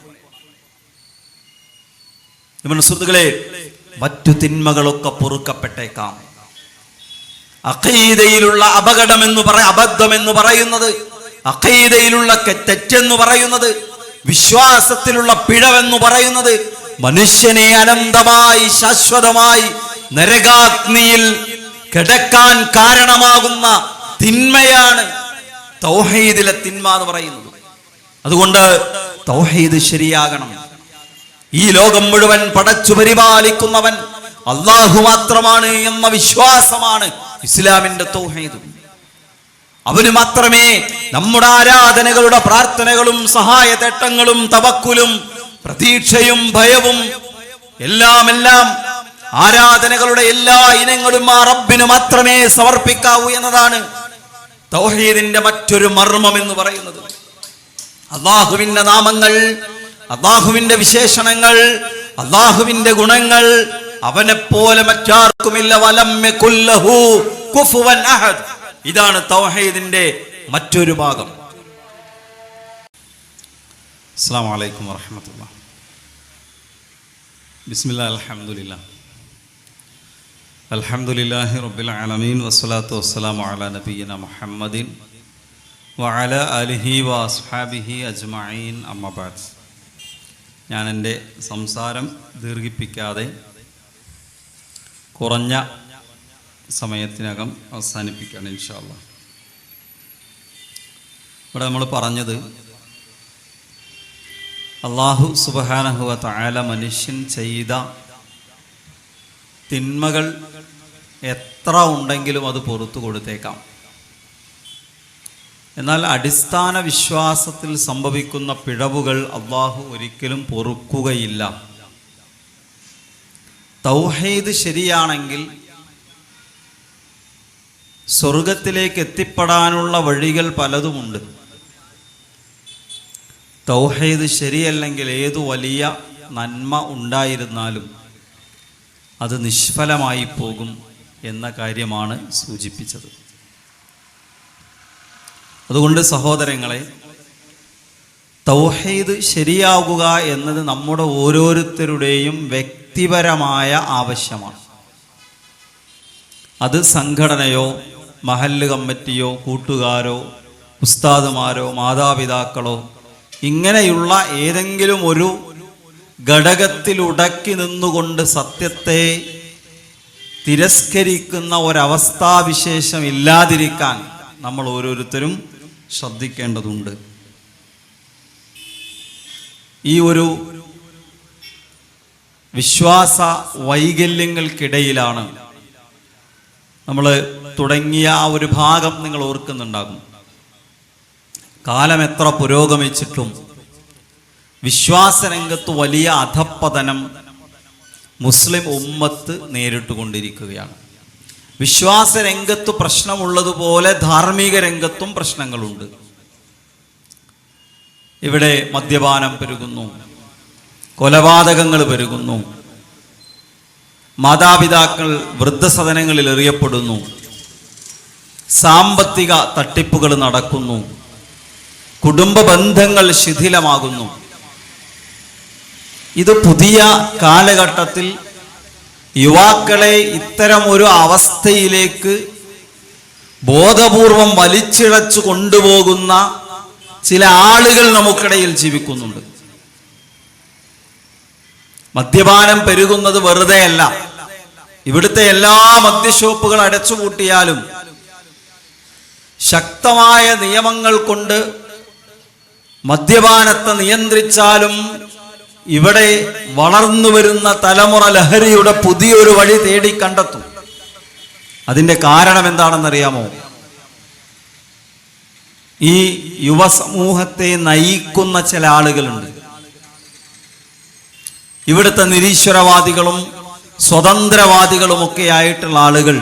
സുഹൃത്തുക്കളെ, മറ്റു തിന്മകളൊക്കെ പൊറുക്കപ്പെട്ടേക്കാം. അഖീദയിലുള്ള അപകടം എന്ന് അബദ്ധം എന്ന് പറയുന്നത്, അഖീദയിലുള്ള തെറ്റെന്ന് പറയുന്നത്, വിശ്വാസത്തിലുള്ള പിഴവെന്ന് പറയുന്നത് മനുഷ്യനെ അനന്തമായി ശാശ്വതമായി നരകാഗ്നിയിൽ കിടക്കാൻ കാരണമാകുന്ന തിന്മയാണ് തൗഹീദിലെ തിന്മ എന്ന് പറയുന്നത്. അതുകൊണ്ട് തൗഹീദ് ശരിയാകണം. ഈ ലോകം മുഴുവൻ പടച്ചു പരിപാലിക്കുന്നവൻ അല്ലാഹു മാത്രമാണ് എന്ന വിശ്വാസമാണ് ഇസ്ലാമിന്റെ തൗഹീദ്. അവന് മാത്രമേ നമ്മുടെ ആരാധനകളുടെ പ്രാർത്ഥനകളും സഹായതേട്ടങ്ങളും തവക്കുലും പ്രതീക്ഷയും ഭയവും എല്ലാം ആരാധനകളുടെ എല്ലാ ഇനങ്ങളും ആ റബ്ബിന് മാത്രമേ സമർപ്പിക്കാവൂ എന്നതാണ് തൗഹീദിന്റെ മറ്റൊരു മർമ്മം എന്ന് പറയുന്നത്. അല്ലാഹുവിന്റെ നാമങ്ങൾ, അല്ലാഹുവിന്റെ വിശേഷണങ്ങൾ, അല്ലാഹുവിന്റെ ഗുണങ്ങൾ അവനെപ്പോലെ മറ്റാർക്കുമില്ല. വലം യകുൽ ലഹു കുഫുവൻ അഹദ്. ഇതാണ് തൗഹീദിന്റെ മറ്റൊരു ഭാഗം. അസ്സലാമു അലൈക്കും വറഹ്മത്തുള്ളാഹി. ബിസ്മില്ലാഹി അൽഹംദുലില്ലാഹി റബ്ബിൽ ആലമീൻ വസ്സലാത്തു വസ്സലാമു അലാ നബിയ്യിനാ മുഹമ്മദിൻ വഅലാ ആലിഹി വഅസ്ഹാബിഹി അജ്മഈൻ. അമ്മാ ബഅദ്. ഞാൻ എൻ്റെ സംസാരം ദീർഘിപ്പിക്കാതെ കുറഞ്ഞ സമയത്തിനകം അവസാനിപ്പിക്കുകയാണ് ഇൻഷാ അല്ലാഹ്. ഇവിടെ നമ്മൾ പറഞ്ഞത് അല്ലാഹു സുബ്ഹാനഹു വ തആല മനുഷ്യൻ ചെയ്ത തിന്മകൾ എത്ര ഉണ്ടെങ്കിലും അത് പുറത്തു കൊടുത്തേക്കാം. എന്നാൽ അടിസ്ഥാന വിശ്വാസത്തിൽ സംഭവിക്കുന്ന പിഴവുകൾ അല്ലാഹു ഒരിക്കലും പൊറുക്കുകയില്ല. തൗഹീദ് ശരിയാണെങ്കിൽ സ്വർഗത്തിലേക്ക് എത്തിപ്പെടാനുള്ള വഴികൾ പലതുമുണ്ട്. തൗഹീദ് ശരിയല്ലെങ്കിൽ ഏതു വലിയ നന്മ ഉണ്ടായിരുന്നാലും അത് നിഷ്ഫലമായി പോകും എന്ന കാര്യമാണ് സൂചിപ്പിച്ചത്. അതുകൊണ്ട് സഹോദരങ്ങളെ, തൗഹീദ് ശരിയാകുക എന്നത് നമ്മുടെ ഓരോരുത്തരുടെയും വ്യക്തിപരമായ ആവശ്യമാണ്. അത് സംഘടനയോ മഹല്ല് കമ്മിറ്റിയോ കൂട്ടുകാരോ ഉസ്താദുമാരോ മാതാപിതാക്കളോ ഇങ്ങനെയുള്ള ഏതെങ്കിലും ഒരു ഘടകത്തിൽ ഉടക്കി നിന്നുകൊണ്ട് സത്യത്തെ തിരസ്കരിക്കുന്ന ഒരവസ്ഥാവിശേഷം ഇല്ലാതിരിക്കാൻ നമ്മൾ ഓരോരുത്തരും ശ്രദ്ധിക്കേണ്ടതുണ്ട്. ഈ ഒരു വിശ്വാസ വൈകല്യങ്ങൾക്കിടയിലാണ് നമ്മൾ തുടങ്ങിയ ആ ഒരു ഭാഗം നിങ്ങൾ ഓർക്കുന്നുണ്ടാകും. കാലം എത്ര പുരോഗമിച്ചിട്ടും വിശ്വാസരംഗത്ത് വലിയ അധപ്പതനം മുസ്ലിം ഉമ്മത്ത് നേരിട്ടുകൊണ്ടിരിക്കുകയാണ്. വിശ്വാസരംഗത്ത് പ്രശ്നമുള്ളതുപോലെ ധാർമ്മിക രംഗത്തും പ്രശ്നങ്ങളുണ്ട്. ഇവിടെ മദ്യപാനം പെരുകുന്നു, കൊലപാതകങ്ങൾ പെരുകുന്നു, മാതാപിതാക്കൾ വൃദ്ധസദനങ്ങളിൽ എറിയപ്പെടുന്നു, സാമ്പത്തിക തട്ടിപ്പുകൾ നടക്കുന്നു, കുടുംബ ബന്ധങ്ങൾ ശിഥിലമാകുന്നു. ഇത് പുതിയ കാലഘട്ടത്തിൽ യുവാക്കളെ ഇത്തരം ഒരു അവസ്ഥയിലേക്ക് ബോധപൂർവം വലിച്ചിഴച്ചു കൊണ്ടുപോകുന്ന ചില ആളുകൾ നമുക്കിടയിൽ ജീവിക്കുന്നുണ്ട്. മദ്യപാനം പെരുകുന്നത് വെറുതെയല്ല. ഇവിടുത്തെ എല്ലാ മദ്യഷോപ്പുകൾ അടച്ചുപൂട്ടിയാലും ശക്തമായ നിയമങ്ങൾ കൊണ്ട് മദ്യപാനത്തെ നിയന്ത്രിച്ചാലും ഇവിടെ വളർന്നു വരുന്ന തലമുറ ലഹരിയുടെ പുതിയൊരു വഴി തേടി കണ്ടെത്തും. അതിന്റെ കാരണം എന്താണെന്നറിയാമോ? ഈ യുവസമൂഹത്തെ നയിക്കുന്ന ചില ആളുകളുണ്ട്. ഇവിടുത്തെ നിരീശ്വരവാദികളും സ്വതന്ത്രവാദികളുമൊക്കെ ആയിട്ടുള്ള ആളുകൾ,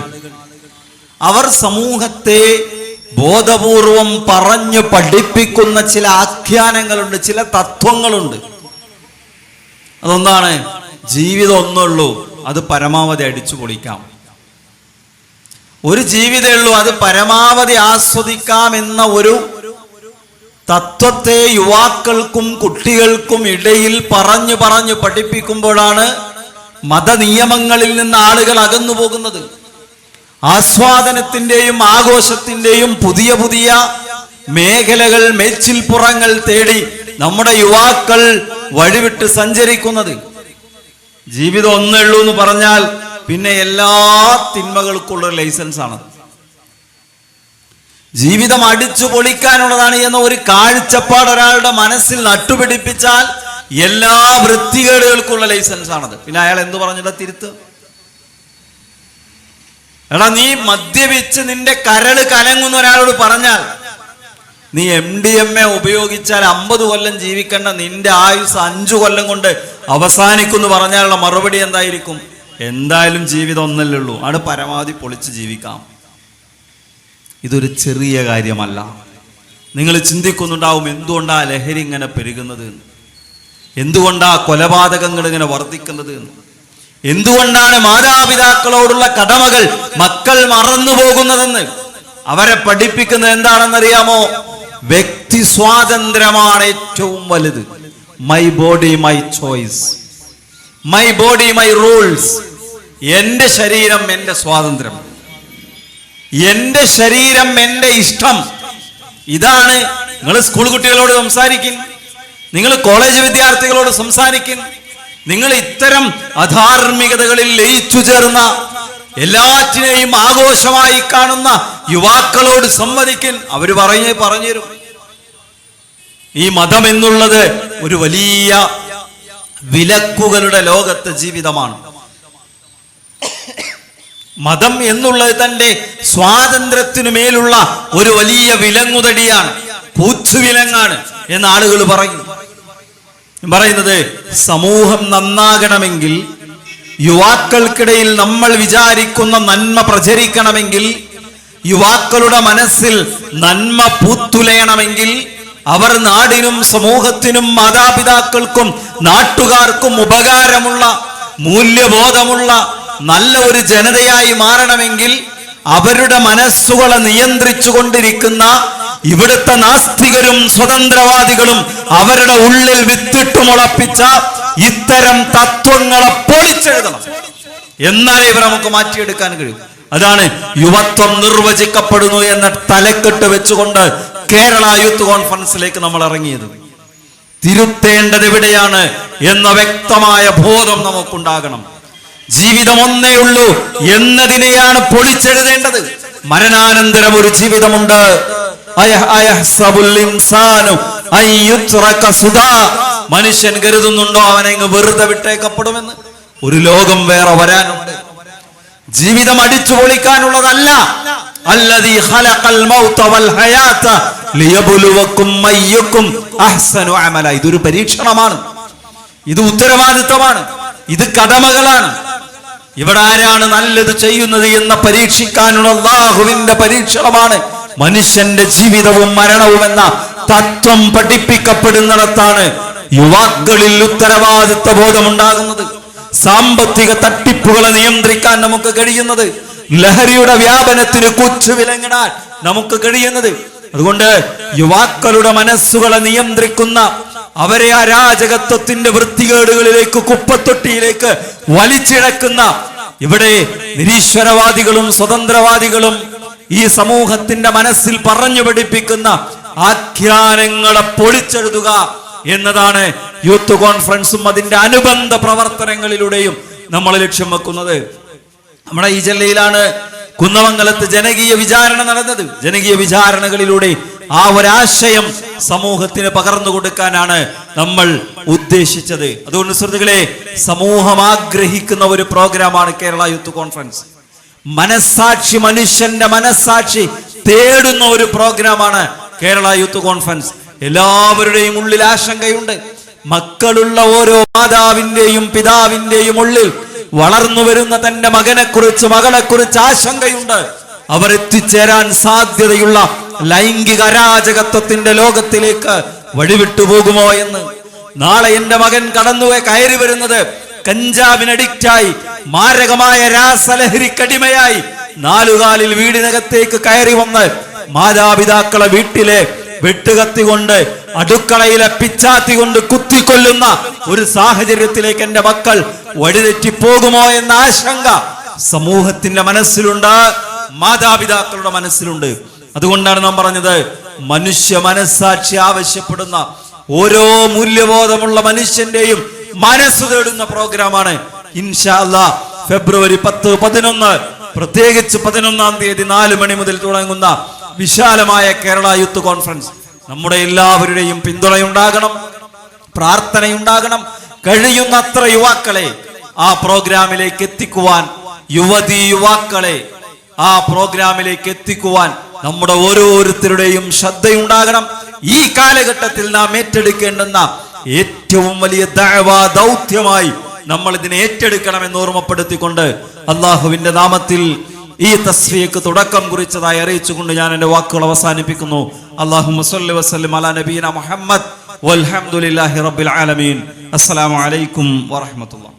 അവർ സമൂഹത്തെ ബോധപൂർവം പറഞ്ഞു പഠിപ്പിക്കുന്ന ചില ആഖ്യാനങ്ങളുണ്ട്, ചില തത്വങ്ങളുണ്ട്. അതൊന്നാണ്, ജീവിതം ഒന്നുള്ളൂ, അത് പരമാവധി അടിച്ചു പൊളിക്കാം. ഒരു ജീവിതമേ ഉള്ളൂ, അത് പരമാവധി ആസ്വദിക്കാം എന്ന ഒരു തത്വത്തെ യുവാക്കൾക്കും കുട്ടികൾക്കും ഇടയിൽ പറഞ്ഞു പറഞ്ഞു പഠിപ്പിക്കുമ്പോഴാണ് മതനിയമങ്ങളിൽ നിന്ന് ആളുകൾ അകന്നു പോകുന്നത്. ആസ്വാദനത്തിന്റെയും ആഘോഷത്തിന്റെയും പുതിയ പുതിയ മേഖലകൾ, മേച്ചിൽപ്പുറങ്ങൾ തേടി നമ്മുടെ യുവാക്കൾ വഴിവിട്ട് സഞ്ചരിക്കുന്നത്. ജീവിതം ഒന്നേ ഉള്ളൂ എന്ന് പറഞ്ഞാൽ പിന്നെ എല്ലാ തിന്മകൾക്കുള്ള ലൈസൻസ് ആണ്. ജീവിതം അടിച്ചു പൊളിക്കാനുള്ളതാണ് എന്ന ഒരു കാഴ്ചപ്പാട് ഒരാളുടെ മനസ്സിൽ നട്ടുപിടിപ്പിച്ചാൽ എല്ലാ വൃത്തികേടുകൾക്കുള്ള ലൈസൻസ് ആണത്. പിന്നെ അയാൾ എന്തു പറഞ്ഞിട്ട് തിരുത്ത്? എടാ, നീ മദ്യപിച്ച് നിന്റെ കരള് കലങ്ങുന്ന ഒരാളോട് പറഞ്ഞാൽ, നീ MDMA ഉപയോഗിച്ചാൽ 50 കൊല്ലം ജീവിക്കേണ്ട നിന്റെ ആയുസ് 5 കൊല്ലം കൊണ്ട് അവസാനിക്കുന്നു പറഞ്ഞാലുള്ള മറുപടി എന്തായിരിക്കും? എന്തായാലും ജീവിതം ഒന്നല്ലേ ഉള്ളൂ, അത് പരമാവധി പൊളിച്ച് ജീവിക്കാം. ഇതൊരു ചെറിയ കാര്യമല്ല. നിങ്ങൾ ചിന്തിക്കുന്നുണ്ടാവും, എന്തുകൊണ്ടാ ലഹരി ഇങ്ങനെ പെരുകുന്നത്, എന്തുകൊണ്ടാ കൊലപാതകങ്ങൾ ഇങ്ങനെ വർദ്ധിക്കുന്നത്, എന്തുകൊണ്ടാണ് മാതാപിതാക്കളോടുള്ള കടമകൾ മക്കൾ മറന്നു പോകുന്നതെന്ന്. അവരെ പഠിപ്പിക്കുന്നത് എന്താണെന്നറിയാമോ? വ്യക്തി സ്വാതന്ത്ര്യമാണ് ഏറ്റവും വലുത്. My body my choice, my body my rules. എന്റെ ശരീരം എന്റെ സ്വാതന്ത്ര്യം, എന്റെ ശരീരം എന്റെ ഇഷ്ടം. ഇതാണ്. നിങ്ങൾ സ്കൂൾ കുട്ടികളോട് സംസാരിക്കും, നിങ്ങൾ കോളേജ് വിദ്യാർത്ഥികളോട് സംസാരിക്കും, നിങ്ങൾ ഇത്തരം അധാർമികതകളിൽ ലയിച്ചു ചേർന്ന എല്ലാറ്റിനെയും ആഘോഷമായി കാണുന്ന യുവാക്കളോട് സംവദിക്കും. അവര് പറഞ്ഞുതരും. ഈ മതം എന്നുള്ളത് ഒരു വലിയ വിലക്കുകളുടെ ലോകത്തെ ജീവിതമാണ്. മതം എന്നുള്ളത് തന്റെ സ്വാതന്ത്ര്യത്തിനു മേലുള്ള ഒരു വലിയ വിലങ്ങുതടിയാണ്, പൂച്ചുവിലങ്ങാണ് എന്ന് ആളുകൾ പറയുന്നത്. സമൂഹം നന്നാകണമെങ്കിൽ, യുവാക്കൾക്കിടയിൽ നമ്മൾ വിചാരിക്കുന്ന നന്മ പ്രചരിക്കണമെങ്കിൽ, യുവാക്കളുടെ മനസ്സിൽ നന്മ പൂത്തുലയണമെങ്കിൽ, അവർ നാടിനും സമൂഹത്തിനും മാതാപിതാക്കൾക്കും നാട്ടുകാർക്കും ഉപകാരമുള്ള, മൂല്യബോധമുള്ള നല്ല ഒരു ജനതയായി മാറണമെങ്കിൽ, അവരുടെ മനസ്സുകളെ നിയന്ത്രിച്ചു കൊണ്ടിരിക്കുന്ന ഇവിടുത്തെ നാസ്തികരും സ്വതന്ത്രവാദികളും അവരുടെ ഉള്ളിൽ വിത്തിട്ട് മുളപ്പിച്ച ഇത്തരം തത്വങ്ങളെ പൊളിച്ചെഴുതണം. എന്നാലേ ഇവർ നമുക്ക് മാറ്റിയെടുക്കാൻ കഴിയും. അതാണ് യുവത്വം നിർവചിക്കപ്പെടുന്നു എന്ന തലക്കെട്ട് വെച്ചുകൊണ്ട് കേരള യൂത്ത് കോൺഫറൻസിലേക്ക് നമ്മൾ ഇറങ്ങിയത്. തിരുത്തേണ്ടത് എവിടെയാണ് എന്ന വ്യക്തമായ ബോധം നമുക്കുണ്ടാകണം. ജീവിതം ഒന്നേ ഉള്ളൂ എന്നതിനെയാണ് പൊളിച്ചെഴുതേണ്ടത്. മരണാനന്തരം ഒരു ജീവിതമുണ്ട്. മനുഷ്യൻ കരുതുന്നുണ്ടോ അവനെ വെറുതെ വിട്ടേക്കപ്പെടുമെന്ന്? ഒരു ലോകം വേറെ വരാനുണ്ട്. ജീവിതം അടിച്ചു പൊളിക്കാനുള്ളതല്ല. അല്ലദീ ഖലഖൽ മൗത വൽ ഹയാത ലിയബ്ലുവക്കും അയ്യുക്കും അഹ്സനു അമല. ഇതൊരു പരീക്ഷണമാണ്, ഇത് ഉത്തരവാദിത്തമാണ്, ഇത് കടമകളാണ്. ഇവിടെ ആരാണ് നല്ലത് ചെയ്യുന്നത് എന്ന് പരീക്ഷിക്കാനുള്ള അല്ലാഹുവിന്റെ പരീക്ഷണമാണ്. മനുഷ്യന്റെ ജീവിതവും മരണവും എന്ന തത്വം പഠിപ്പിക്കപ്പെടുന്നിടത്താണ് യുവാക്കളിൽ ഉത്തരവാദിത്വ ബോധമുണ്ടാകുന്നത്. സാമ്പത്തിക തട്ടിപ്പുകളെ നിയന്ത്രിക്കാൻ നമുക്ക് കഴിയുന്നത്, ലഹരിയുടെ വ്യാപനത്തിന് കൊച്ചുവിലങ്ങിടാൻ നമുക്ക് കഴിയുന്നത്. അതുകൊണ്ട് യുവാക്കളുടെ മനസ്സുകളെ നിയന്ത്രിക്കുന്ന, അവരെ അരാജകത്വത്തിന്റെ വൃത്തികേടുകളിലേക്ക്, കുപ്പത്തൊട്ടിയിലേക്ക് വലിച്ചിഴക്കുന്ന ഇവിടെ നിരീശ്വരവാദികളും സ്വതന്ത്രവാദികളും ഈ സമൂഹത്തിന്റെ മനസ്സിൽ പറഞ്ഞു പഠിപ്പിക്കുന്ന ആഖ്യാനങ്ങളെ പൊളിച്ചെഴുതുക എന്നതാണ് യൂത്ത് കോൺഫറൻസും അതിന്റെ അനുബന്ധ പ്രവർത്തനങ്ങളിലൂടെയും നമ്മൾ ലക്ഷ്യം വെക്കുന്നത്. നമ്മുടെ ഈ ജില്ലയിലാണ് കുന്നമംഗലത്ത് ജനകീയ വിചാരണ നടന്നത്. ജനകീയ വിചാരണകളിലൂടെ ആ ഒരാശയം സമൂഹത്തിന് പകർന്നു കൊടുക്കാനാണ് നമ്മൾ ഉദ്ദേശിച്ചത്. അതുകൊണ്ട് സുഹൃത്തുക്കളെ, സമൂഹം ആഗ്രഹിക്കുന്ന ഒരു പ്രോഗ്രാമാണ് കേരള യൂത്ത് കോൺഫറൻസ്. മനസ്സാക്ഷി, മനുഷ്യന്റെ മനസ്സാക്ഷി തേടുന്ന ഒരു പ്രോഗ്രാമാണ് കേരള യൂത്ത് കോൺഫറൻസ്. എല്ലാവരുടെയും ഉള്ളിൽ ആശങ്കയുണ്ട്. മക്കളുള്ള ഓരോ മാതാവിന്റെയും പിതാവിന്റെയും ഉള്ളിൽ വളർന്നു വരുന്ന തന്റെ മകനെക്കുറിച്ച്, മകളെക്കുറിച്ച് ആശങ്കയുണ്ട്. അവർ എത്തിച്ചേരാൻ സാധ്യതയുള്ള ലൈംഗിക അരാജകത്വത്തിന്റെ ലോകത്തിലേക്ക് വഴിവിട്ടു പോകുമോ എന്ന്. നാളെ എന്റെ മകൻ കയറി വരുന്നത് കഞ്ചാവിന് അഡിക്റ്റായി, മാരകമായ രാസലഹരിക്കടിമയായി, നാലുകാലിൽ വീടിനകത്തേക്ക് കയറി വന്ന് മാതാപിതാക്കളെ വീട്ടിലെ വെട്ടുകത്തി കൊണ്ട്, അടുക്കളയിലെ പിച്ചാത്തി കൊണ്ട് കുത്തിക്കൊല്ലുന്ന ഒരു സാഹചര്യത്തിലേക്ക് എന്റെ മക്കൾ വഴിതെറ്റിപ്പോകുമോ എന്ന ആശങ്ക സമൂഹത്തിന്റെ മനസ്സിലുണ്ട്, മാതാപിതാക്കളുടെ മനസ്സിലുണ്ട്. അതുകൊണ്ടാണ് നാം പറഞ്ഞത്, മനുഷ്യ മനസ്സാക്ഷി ആവശ്യപ്പെടുന്ന ഓരോ മൂല്യബോധമുള്ള മനുഷ്യന്റെയും മനസ്സ് തേടുന്ന പ്രോഗ്രാമാണ് ഇൻഷാ അല്ലാഹ് ഫെബ്രുവരി 10, 11, പ്രത്യേകിച്ച് 11-ാം തീയതി 4 മണി മുതൽ തുടങ്ങുന്ന വിശാലമായ കേരള യൂത്ത് കോൺഫറൻസ്. നമ്മുടെ എല്ലാവരുടെയും പിന്തുണയുണ്ടാകണം, പ്രാർത്ഥനയുണ്ടാകണം. കഴിയുന്നത്ര യുവാക്കളെ ആ പ്രോഗ്രാമിലേക്ക് എത്തിക്കുവാൻ, യുവതീ യുവാക്കളെ ആ പ്രോഗ്രാമിലേക്ക് എത്തിക്കുവാൻ നമ്മുടെ ഓരോരുത്തരുടെയും ശ്രദ്ധയുണ്ടാകണം. ഈ കാലഘട്ടത്തിൽ നാം ഏറ്റെടുക്കേണ്ടുന്ന ഏറ്റവും വലിയ ദഅവാ ദൗത്യമായി നമ്മൾ ഇതിനെ ഏറ്റെടുക്കണമെന്ന് ഓർമ്മപ്പെടുത്തിക്കൊണ്ട് അള്ളാഹുവിന്റെ നാമത്തിൽ ഈ തസ്ഫീക്ക് തുടക്കം കുറിച്ചതായി അറിയിച്ചുകൊണ്ട് ഞാൻ എന്റെ വാക്കുകൾ അവസാനിപ്പിക്കുന്നു. അല്ലാഹുമ്മ സ്വല്ലി വസല്ലിം അലാ നബീന മുഹമ്മദ് വൽഹംദുലില്ലാഹി റബ്ബിൽ ആലമീൻ. അസ്സലാമു അലൈക്കും വറഹ്മത്തുള്ളാഹി.